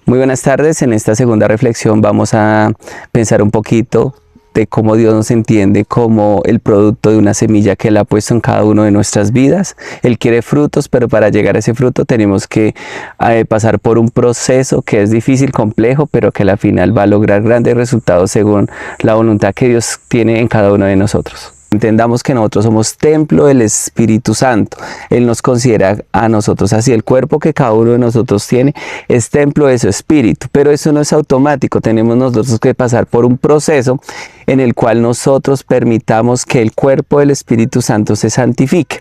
Muy buenas tardes. En esta segunda reflexión vamos a pensar un poquito de cómo Dios nos entiende como el producto de una semilla que Él ha puesto en cada uno de nuestras vidas. Él quiere frutos, pero para llegar a ese fruto tenemos que pasar por un proceso que es difícil, complejo, pero que al final va a lograr grandes resultados según la voluntad que Dios tiene en cada uno de nosotros. Entendamos que nosotros somos templo del Espíritu Santo. Él nos considera a nosotros así. El cuerpo que cada uno de nosotros tiene es templo de su espíritu, pero eso no es automático. Tenemos nosotros que pasar por un proceso en el cual nosotros permitamos que el cuerpo del Espíritu Santo se santifique.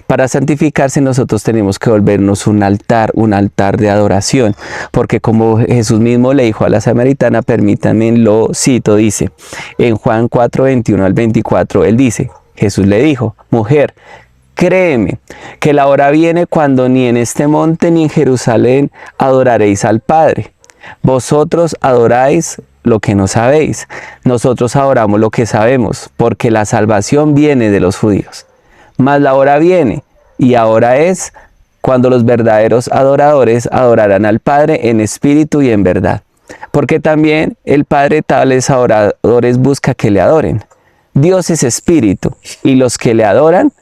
Para santificarse nosotros tenemos que volvernos un altar de adoración, porque como Jesús mismo le dijo a la samaritana, permítanme, lo cito, dice en Juan 4, 21 al 24, él dice, Jesús le dijo, mujer, créeme que la hora viene cuando ni en este monte ni en Jerusalén adoraréis al Padre. Vosotros adoráis lo que no sabéis. Nosotros adoramos lo que sabemos, porque la salvación viene de los judíos. Mas la hora viene, y ahora es, cuando los verdaderos adoradores adorarán al Padre en espíritu y en verdad. Porque también el Padre tales adoradores busca que le adoren. Dios es espíritu, y los que le adoran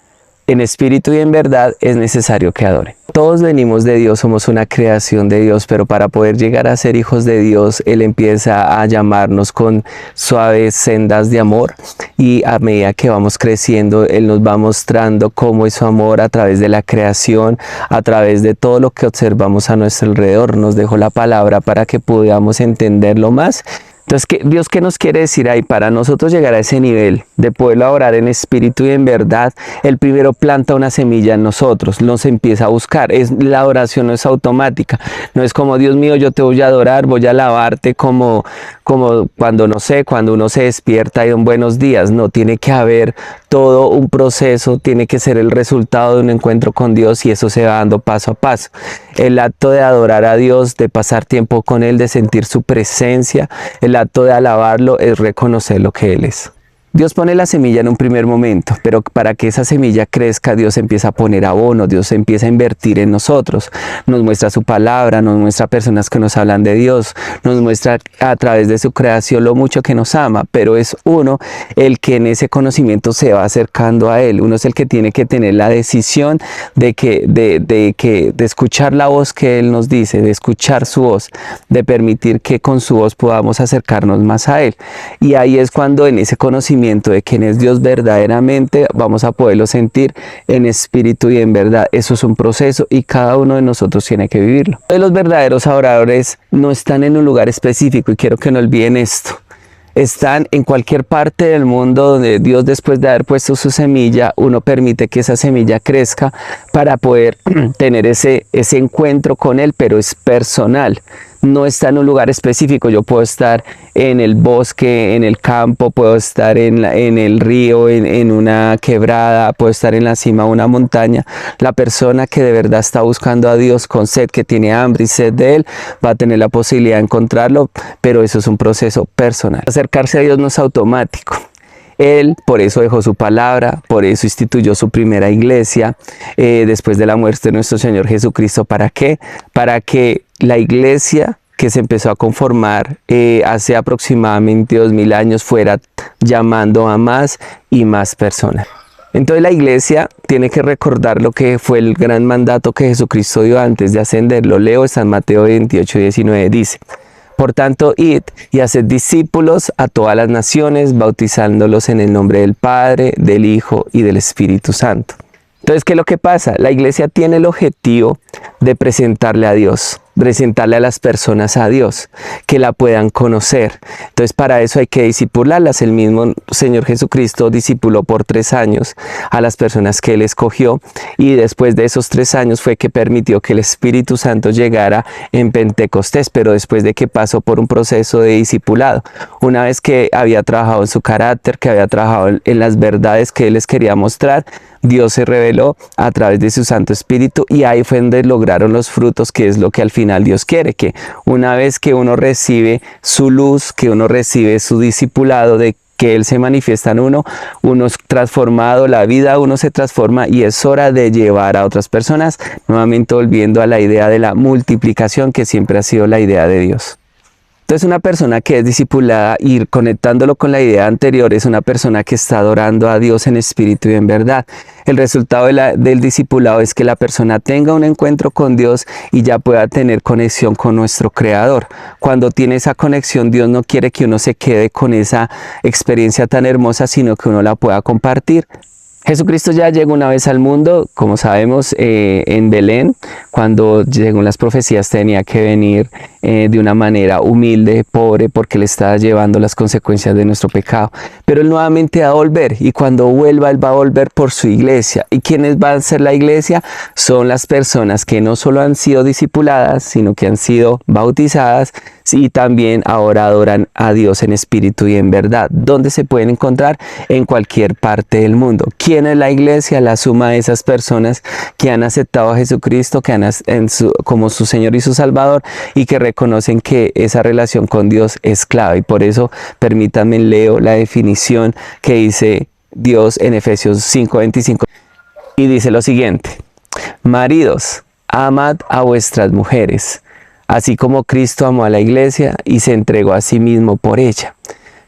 en espíritu y en verdad es necesario que adoren. Todos venimos de Dios, somos una creación de Dios, pero para poder llegar a ser hijos de Dios, Él empieza a llamarnos con suaves sendas de amor, y a medida que vamos creciendo, Él nos va mostrando cómo es su amor a través de la creación, a través de todo lo que observamos a nuestro alrededor. Nos dejó la palabra para que podamos entenderlo más. Entonces, Dios, ¿qué nos quiere decir ahí? Para nosotros llegar a ese nivel de poderlo adorar en espíritu y en verdad, Él primero planta una semilla en nosotros, nos empieza a buscar. La adoración no es automática, no es como, Dios mío, yo te voy a adorar, voy a alabarte como cuando, no sé, cuando uno se despierta y un buenos días. No, tiene que haber todo un proceso, tiene que ser el resultado de un encuentro con Dios, y eso se va dando paso a paso. El acto de adorar a Dios, de pasar tiempo con Él, de sentir su presencia, el acto de alabarlo es reconocer lo que Él es. Dios pone la semilla en un primer momento, pero para que esa semilla crezca, Dios empieza a poner abono, Dios empieza a invertir en nosotros. Nos muestra su palabra, nos muestra personas que nos hablan de Dios, nos muestra a través de su creación lo mucho que nos ama, pero es uno el que en ese conocimiento se va acercando a Él. Uno es el que tiene que tener la decisión de escuchar la voz que Él nos dice, de escuchar su voz, de permitir que con su voz podamos acercarnos más a Él. Y ahí es cuando en ese conocimiento de quién es Dios verdaderamente vamos a poderlo sentir en espíritu y en verdad. Eso es un proceso y cada uno de nosotros tiene que vivirlo. Los verdaderos adoradores no están en un lugar específico, y quiero que no olviden esto. Están en cualquier parte del mundo donde Dios, después de haber puesto su semilla, uno permite que esa semilla crezca para poder tener ese encuentro con Él, pero es personal. No está en un lugar específico. Yo puedo estar en el bosque, en el campo, puedo estar en el río, en una quebrada, puedo estar en la cima de una montaña. La persona que de verdad está buscando a Dios con sed, que tiene hambre y sed de Él, va a tener la posibilidad de encontrarlo, pero eso es un proceso personal. Acercarse a Dios no es automático. Él por eso dejó su palabra, por eso instituyó su primera iglesia después de la muerte de nuestro Señor Jesucristo. ¿Para qué? Para que la iglesia que se empezó a conformar hace aproximadamente 2000 años fuera llamando a más y más personas. Entonces la iglesia tiene que recordar lo que fue el gran mandato que Jesucristo dio antes de ascender. Lo leo en San Mateo 28, 19, dice: por tanto, id y haced discípulos a todas las naciones, bautizándolos en el nombre del Padre, del Hijo y del Espíritu Santo. Entonces, ¿qué es lo que pasa? La iglesia tiene el objetivo de presentarle a Dios, presentarle a las personas a Dios, que la puedan conocer. Entonces, para eso hay que discipularlas. El mismo Señor Jesucristo discipuló por 3 años a las personas que Él escogió, y después de esos 3 años fue que permitió que el Espíritu Santo llegara en Pentecostés, pero después de que pasó por un proceso de discipulado. Una vez que había trabajado en su carácter, que había trabajado en las verdades que Él les quería mostrar, Dios se reveló a través de su Santo Espíritu, y ahí fue donde lograron los frutos, que es lo que al final Dios quiere, que una vez que uno recibe su luz, que uno recibe su discipulado, de que Él se manifiesta en uno, uno es transformado, la vida uno se transforma y es hora de llevar a otras personas, nuevamente volviendo a la idea de la multiplicación que siempre ha sido la idea de Dios. Entonces una persona que es discipulada y conectándolo con la idea anterior es una persona que está adorando a Dios en espíritu y en verdad. El resultado del discipulado es que la persona tenga un encuentro con Dios y ya pueda tener conexión con nuestro Creador. Cuando tiene esa conexión, Dios no quiere que uno se quede con esa experiencia tan hermosa, sino que uno la pueda compartir. Jesucristo ya llegó una vez al mundo, como sabemos, en Belén, cuando llegó las profecías tenía que venir de una manera humilde, pobre, porque le estaba llevando las consecuencias de nuestro pecado. Pero Él nuevamente va a volver y cuando vuelva, Él va a volver por su iglesia. ¿Y quiénes van a ser la iglesia? Son las personas que no solo han sido discipuladas, sino que han sido bautizadas y también ahora adoran a Dios en espíritu y en verdad. ¿Dónde se pueden encontrar? En cualquier parte del mundo. ¿Quién es la iglesia? La suma de esas personas que han aceptado a Jesucristo como su Señor y su Salvador y que reconocen que esa relación con Dios es clave. Y por eso permítanme leo la definición que dice Dios en Efesios 5:25 y dice lo siguiente: maridos, amad a vuestras mujeres, así como Cristo amó a la iglesia y se entregó a sí mismo por ella.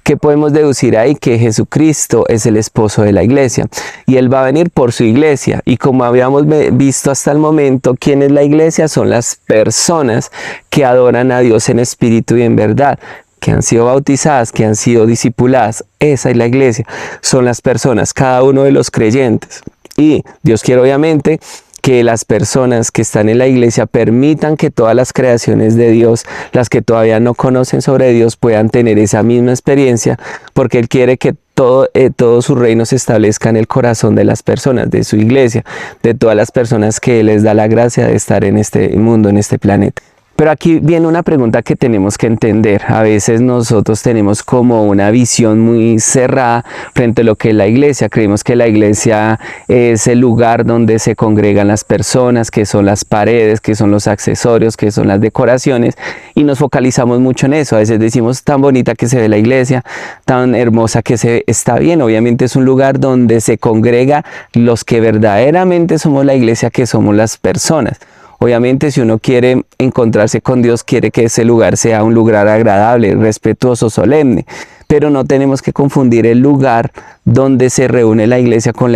¿Qué podemos deducir ahí? Que Jesucristo es el esposo de la iglesia y Él va a venir por su iglesia. Y como habíamos visto hasta el momento, ¿quién es la iglesia? Son las personas que adoran a Dios en espíritu y en verdad, que han sido bautizadas, que han sido discipuladas. Esa es la iglesia. Son las personas, cada uno de los creyentes. Y Dios quiere obviamente que las personas que están en la iglesia permitan que todas las creaciones de Dios, las que todavía no conocen sobre Dios, puedan tener esa misma experiencia, porque Él quiere que todo su reino se establezca en el corazón de las personas, de su iglesia, de todas las personas que Él les da la gracia de estar en este mundo, en este planeta. Pero aquí viene una pregunta que tenemos que entender. A veces nosotros tenemos como una visión muy cerrada frente a lo que es la iglesia. Creemos que la iglesia es el lugar donde se congregan las personas, que son las paredes, que son los accesorios, que son las decoraciones, y nos focalizamos mucho en eso. A veces decimos tan bonita que se ve la iglesia, tan hermosa que se ve. Está bien, obviamente es un lugar donde se congrega los que verdaderamente somos la iglesia, que somos las personas. Obviamente, si uno quiere encontrarse con Dios, quiere que ese lugar sea un lugar agradable, respetuoso, solemne. Pero no tenemos que confundir el lugar donde se reúne la iglesia con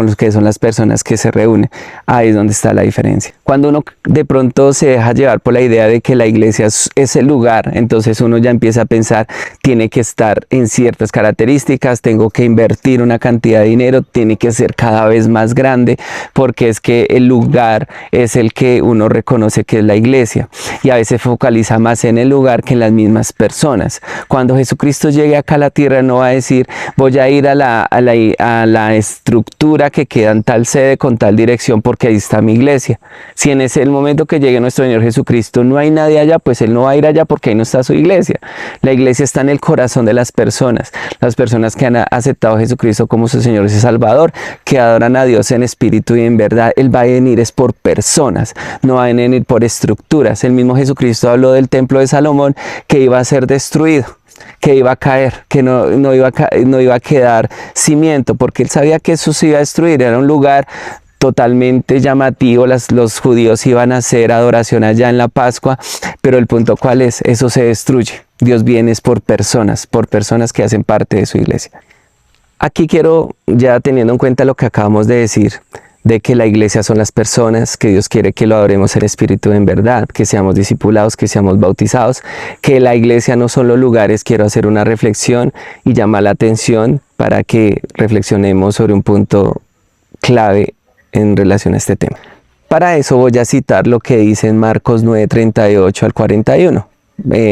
los que son las personas que se reúnen. Ahí es donde está la diferencia. Cuando uno de pronto se deja llevar por la idea de que la iglesia es el lugar, entonces uno ya empieza a pensar, tiene que estar en ciertas características, tengo que invertir una cantidad de dinero, tiene que ser cada vez más grande, porque es que el lugar es el que uno reconoce que es la iglesia. Y a veces focaliza más en el lugar que en las mismas personas. Cuando Jesucristo llegue acá a la tierra, no va a decir, voy a ir a la estructura que queda en tal sede con tal dirección porque ahí está mi iglesia. Si en ese el momento que llegue nuestro Señor Jesucristo no hay nadie allá, pues Él no va a ir allá porque ahí no está su iglesia. La iglesia está en el corazón de las personas que han aceptado a Jesucristo como su Señor y su Salvador, que adoran a Dios en espíritu y en verdad. Él va a venir es por personas, no va a venir por estructuras. El mismo Jesucristo habló del templo de Salomón que iba a ser destruido, que iba a caer, que no iba a quedar cimiento, porque Él sabía que eso se iba a destruir. Era un lugar totalmente llamativo, los judíos iban a hacer adoración allá en la Pascua, pero el punto cuál es, eso se destruye. Dios viene es por personas que hacen parte de su iglesia. Aquí quiero, ya teniendo en cuenta lo que acabamos de decir, de que la iglesia son las personas, que Dios quiere que lo adoremos en espíritu en verdad, que seamos discipulados, que seamos bautizados, que la iglesia no son los lugares. Quiero hacer una reflexión y llamar la atención para que reflexionemos sobre un punto clave en relación a este tema. Para eso voy a citar lo que dice en Marcos 9:38 al 41.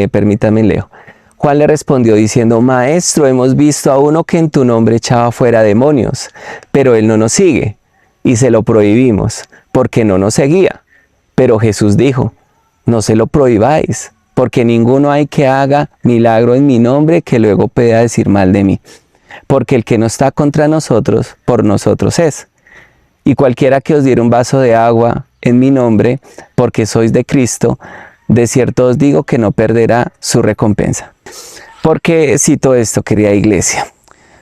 Permítame leo. Juan le respondió diciendo, Maestro, hemos visto a uno que en tu nombre echaba fuera demonios, pero él no nos sigue. Y se lo prohibimos, porque no nos seguía. Pero Jesús dijo, no se lo prohibáis, porque ninguno hay que haga milagro en mi nombre que luego pueda decir mal de mí. Porque el que no está contra nosotros, por nosotros es. Y cualquiera que os diera un vaso de agua en mi nombre, porque sois de Cristo, de cierto os digo que no perderá su recompensa. ¿Por qué cito esto, querida iglesia?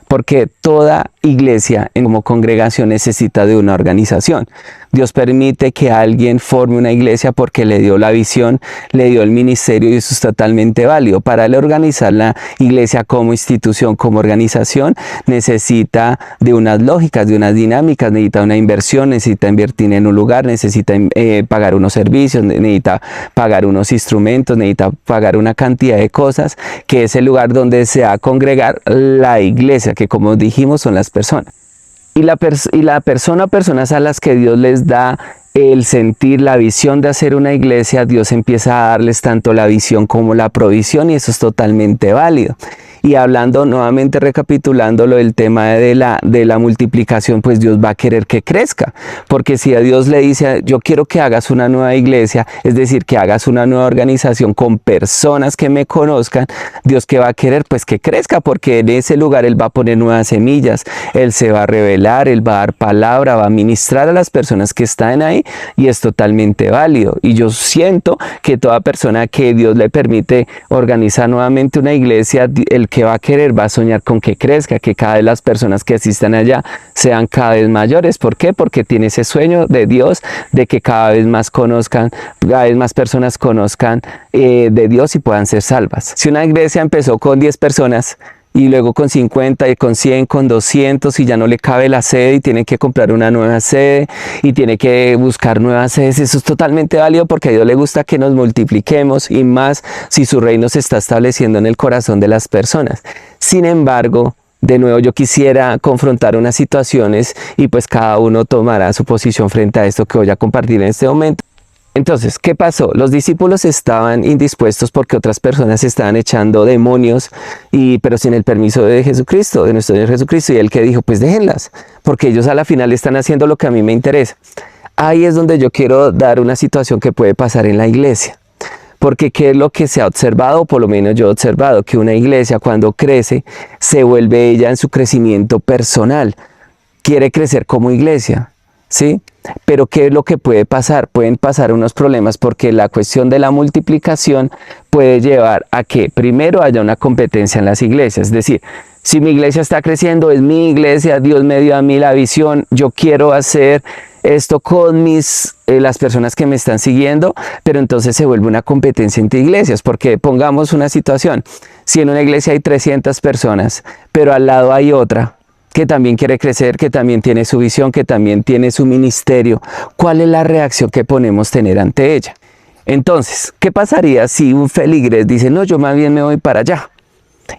Porque toda iglesia como congregación necesita de una organización. Dios permite que alguien forme una iglesia porque le dio la visión, le dio el ministerio y eso es totalmente válido. Para él organizar la iglesia como institución, como organización, necesita de unas lógicas, de unas dinámicas, necesita una inversión, necesita invertir en un lugar, necesita pagar unos servicios, necesita pagar unos instrumentos, necesita pagar una cantidad de cosas, que es el lugar donde se va a congregar la iglesia, que como dijimos son las personas. Personas a las que Dios les da el sentir, la visión de hacer una iglesia, Dios empieza a darles tanto la visión como la provisión y eso es totalmente válido. Y hablando nuevamente, recapitulando lo del tema de la multiplicación, pues Dios va a querer que crezca. Porque si a Dios le dice, yo quiero que hagas una nueva iglesia, es decir, que hagas una nueva organización con personas que me conozcan, Dios que va a querer, pues que crezca, porque en ese lugar Él va a poner nuevas semillas, Él se va a revelar, Él va a dar palabra, va a ministrar a las personas que están ahí y es totalmente válido. Y yo siento que toda persona que Dios le permite organizar nuevamente una iglesia, el que va a querer va a soñar con que crezca, que cada vez las personas que asistan allá sean cada vez mayores. ¿Por qué? Porque tiene ese sueño de Dios de que cada vez más conozcan, cada vez más personas conozcan de Dios y puedan ser salvas. Si una iglesia empezó con 10 personas y luego con 50 y con 100, con 200 y ya no le cabe la sede y tiene que comprar una nueva sede y tiene que buscar nuevas sedes, eso es totalmente válido porque a Dios le gusta que nos multipliquemos y más si su reino se está estableciendo en el corazón de las personas. Sin embargo, de nuevo yo quisiera confrontar unas situaciones y pues cada uno tomará su posición frente a esto que voy a compartir en este momento. Entonces, ¿qué pasó? Los discípulos estaban indispuestos porque otras personas estaban echando demonios, pero sin el permiso de Jesucristo, de nuestro Señor Jesucristo. Y Él que dijo, pues déjenlas, porque ellos a la final están haciendo lo que a mí me interesa. Ahí es donde yo quiero dar una situación que puede pasar en la iglesia. Porque ¿qué es lo que se ha observado? Por lo menos yo he observado que una iglesia cuando crece, se vuelve ella en su crecimiento personal. Quiere crecer como iglesia, ¿sí? Pero ¿qué es lo que puede pasar? Pueden pasar unos problemas porque la cuestión de la multiplicación puede llevar a que primero haya una competencia en las iglesias. Es decir, si mi iglesia está creciendo, es mi iglesia, Dios me dio a mí la visión, yo quiero hacer esto con las personas que me están siguiendo, pero entonces se vuelve una competencia entre iglesias, porque pongamos una situación, si en una iglesia hay 300 personas, pero al lado hay otra que también quiere crecer, que también tiene su visión, que también tiene su ministerio, ¿cuál es la reacción que podemos tener ante ella? Entonces, ¿qué pasaría si un feligrés dice, no, yo más bien me voy para allá?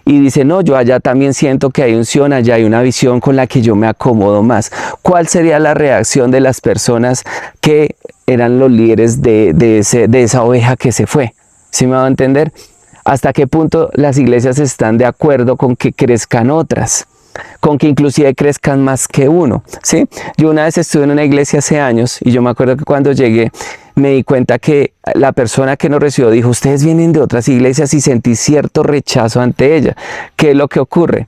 Y dice, no, yo allá también siento que hay unción, allá hay una visión con la que yo me acomodo más. ¿Cuál sería la reacción de las personas que eran los líderes de esa oveja que se fue? ¿Sí me va a entender? ¿Hasta qué punto las iglesias están de acuerdo con que crezcan otras? Con que inclusive crezcan más que uno, ¿sí? Yo una vez estuve en una iglesia hace años y yo me acuerdo que cuando llegué me di cuenta que la persona que nos recibió dijo, ustedes vienen de otras iglesias y sentí cierto rechazo ante ella. ¿Qué es lo que ocurre?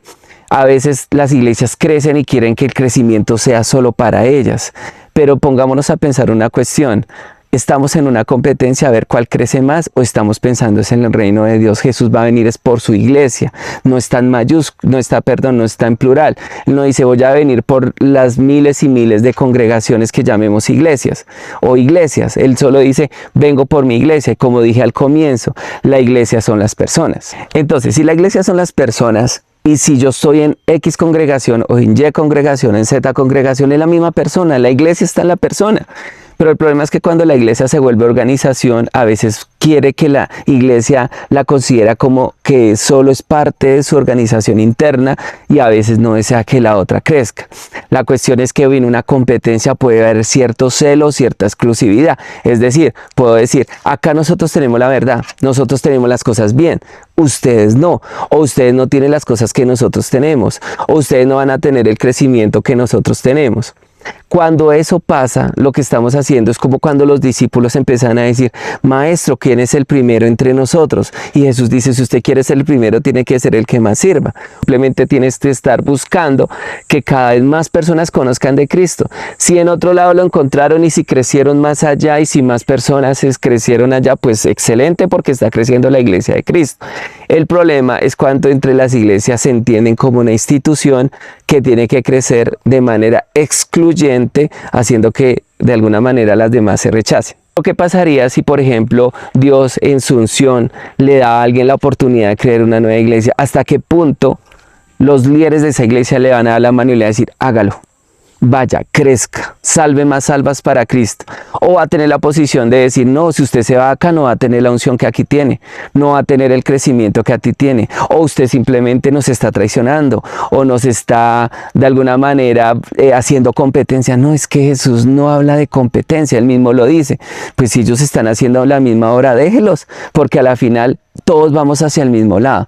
A veces las iglesias crecen y quieren que el crecimiento sea solo para ellas, pero pongámonos a pensar una cuestión. ¿Estamos en una competencia a ver cuál crece más o estamos pensando es en el reino de Dios? Jesús va a venir es por su iglesia, no está en no está en plural. Él no dice voy a venir por las miles y miles de congregaciones que llamemos iglesias o iglesias. Él solo dice vengo por mi iglesia y como dije al comienzo, la iglesia son las personas. Entonces, si la iglesia son las personas, y si yo estoy en X congregación o en Y congregación, en Z congregación, es la misma persona, la iglesia está en la persona. Pero el problema es que cuando la iglesia se vuelve organización, a veces quiere que la iglesia la considera como que solo es parte de su organización interna y a veces no desea que la otra crezca. La cuestión es que en una competencia puede haber cierto celo, cierta exclusividad. Es decir, puedo decir, acá nosotros tenemos la verdad, nosotros tenemos las cosas bien, ustedes no, o ustedes no tienen las cosas que nosotros tenemos, o ustedes no van a tener el crecimiento que nosotros tenemos. Cuando eso pasa, lo que estamos haciendo es como cuando los discípulos empiezan a decir, Maestro, ¿quién es el primero entre nosotros? Y Jesús dice, si usted quiere ser el primero, tiene que ser el que más sirva. Simplemente tienes que estar buscando que cada vez más personas conozcan de Cristo. Si en otro lado lo encontraron y si crecieron más allá y si más personas crecieron allá, pues excelente, porque está creciendo la iglesia de Cristo. El problema es cuando entre las iglesias se entienden como una institución que tiene que crecer de manera excluyente, haciendo que de alguna manera las demás se rechacen. ¿Qué pasaría si, por ejemplo, Dios en su unción le da a alguien la oportunidad de crear una nueva iglesia? ¿Hasta qué punto los líderes de esa iglesia le van a dar la mano y le van a decir, hágalo? Vaya, crezca, salve más almas para Cristo. O va a tener la posición de decir, no, si usted se va acá no va a tener la unción que aquí tiene, no va a tener el crecimiento que aquí tiene. O usted simplemente nos está traicionando o nos está de alguna manera haciendo competencia. No, es que Jesús no habla de competencia, él mismo lo dice. Pues si ellos están haciendo la misma obra, déjelos, porque a la final todos vamos hacia el mismo lado.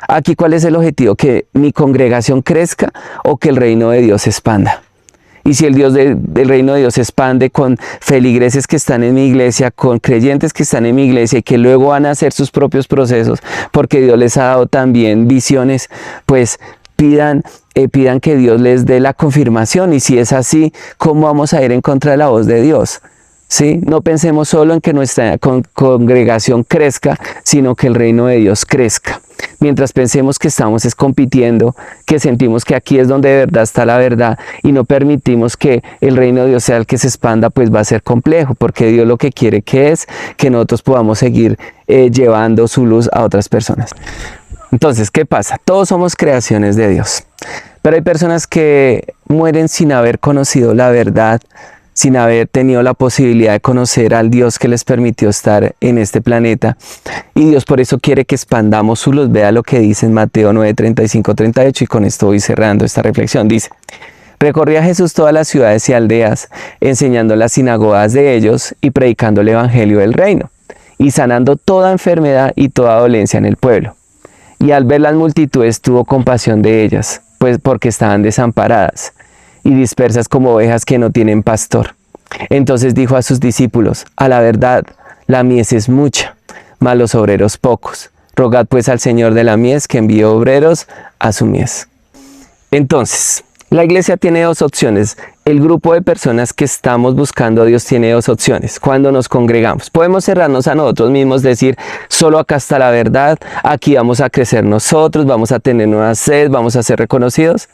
Aquí, ¿cuál es el objetivo? Que mi congregación crezca o que el reino de Dios se expanda. Y si el reino de Dios se expande con feligreses que están en mi iglesia, con creyentes que están en mi iglesia y que luego van a hacer sus propios procesos, porque Dios les ha dado también visiones, pues pidan que Dios les dé la confirmación. Y si es así, ¿cómo vamos a ir en contra de la voz de Dios? ¿Sí? No pensemos solo en que nuestra congregación crezca, sino que el reino de Dios crezca. Mientras pensemos que estamos compitiendo, que sentimos que aquí es donde de verdad está la verdad y no permitimos que el reino de Dios sea el que se expanda, pues va a ser complejo, porque Dios lo que quiere es que nosotros podamos seguir llevando su luz a otras personas. Entonces, ¿qué pasa? Todos somos creaciones de Dios, pero hay personas que mueren sin haber conocido la verdad, sin haber tenido la posibilidad de conocer al Dios que les permitió estar en este planeta. Y Dios por eso quiere que expandamos su luz. Vea lo que dice en Mateo 9, 35, 38, y con esto voy cerrando esta reflexión. Dice, recorría Jesús todas las ciudades y aldeas, enseñando en las sinagogas de ellos y predicando el evangelio del reino, y sanando toda enfermedad y toda dolencia en el pueblo. Y al ver las multitudes tuvo compasión de ellas, pues porque estaban desamparadas y dispersas como ovejas que no tienen pastor. Entonces dijo a sus discípulos, a la verdad, la mies es mucha, mas los obreros pocos. Rogad pues al Señor de la mies que envíe obreros a su mies. Entonces, la iglesia tiene dos opciones. El grupo de personas que estamos buscando a Dios tiene dos opciones. Cuando nos congregamos, podemos cerrarnos a nosotros mismos, decir, solo acá está la verdad, aquí vamos a crecer nosotros, vamos a tener nueva sed, vamos a ser reconocidos.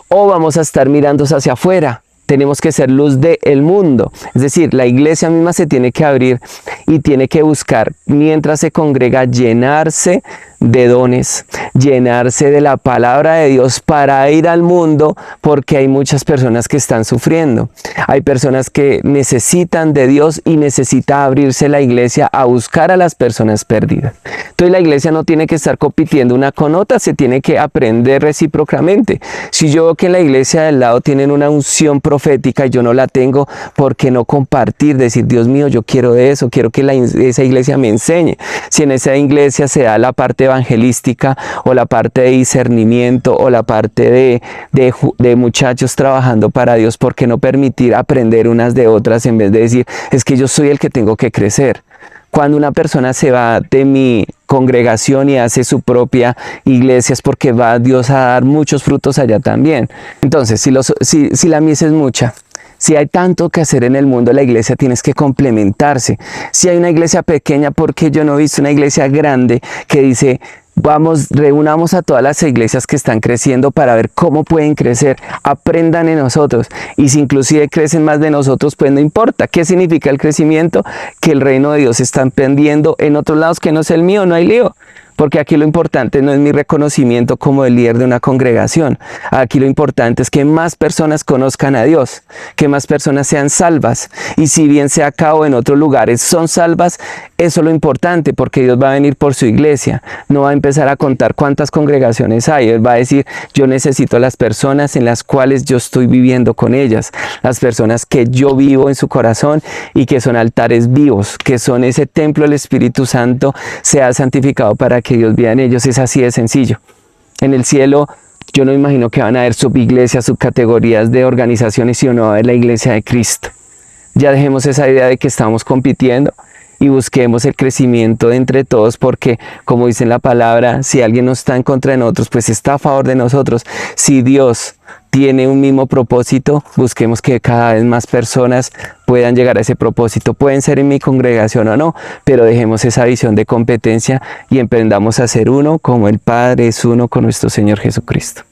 O vamos a estar mirando hacia afuera. Tenemos que ser luz del mundo. Es decir, la iglesia misma se tiene que abrir y tiene que buscar, mientras se congrega, llenarse de dones, llenarse de la palabra de Dios para ir al mundo, porque hay muchas personas que están sufriendo. Hay personas que necesitan de Dios y necesita abrirse la iglesia a buscar a las personas perdidas. Entonces la iglesia no tiene que estar compitiendo una con otra, se tiene que aprender recíprocamente. Si yo veo que en la iglesia del lado tienen una unción profética y yo no la tengo, ¿por qué no compartir? Decir, Dios mío, yo quiero de eso, quiero que esa iglesia me enseñe. Si en esa iglesia se da la parte evangelística o la parte de discernimiento o la parte de muchachos trabajando para Dios, ¿por qué no permitir aprender unas de otras en vez de decir, es que yo soy el que tengo que crecer? Cuando una persona se va de mi congregación y hace su propia iglesia es porque va Dios a dar muchos frutos allá también. Entonces, si la mies es mucha, si hay tanto que hacer en el mundo, la iglesia tienes que complementarse. Si hay una iglesia pequeña, porque yo no he visto una iglesia grande que dice, vamos, reunamos a todas las iglesias que están creciendo para ver cómo pueden crecer, aprendan en nosotros, y si inclusive crecen más de nosotros, pues no importa. ¿Qué significa el crecimiento? Que el reino de Dios se está expandiendo en otros lados que no es el mío, no hay lío. Porque aquí lo importante no es mi reconocimiento como el líder de una congregación. Aquí lo importante es que más personas conozcan a Dios, que más personas sean salvas. Y si bien sea acá o en otros lugares son salvas, eso es lo importante, porque Dios va a venir por su iglesia. No va a empezar a contar cuántas congregaciones hay. Él va a decir, yo necesito a las personas en las cuales yo estoy viviendo con ellas. Las personas que yo vivo en su corazón y que son altares vivos, que son ese templo del Espíritu Santo, sea santificado para que Dios vea en ellos. Es así de sencillo. En el cielo Yo no imagino que van a haber subiglesias, subcategorías de organizaciones, sino va a haber la iglesia de Cristo. Ya dejemos esa idea de que estamos compitiendo y busquemos el crecimiento de entre todos, porque como dice en la palabra, si alguien no está en contra de nosotros, pues está a favor de nosotros. Si Dios tiene un mismo propósito, busquemos que cada vez más personas puedan llegar a ese propósito. Pueden ser en mi congregación o no, pero dejemos esa visión de competencia y emprendamos a ser uno como el Padre es uno con nuestro Señor Jesucristo.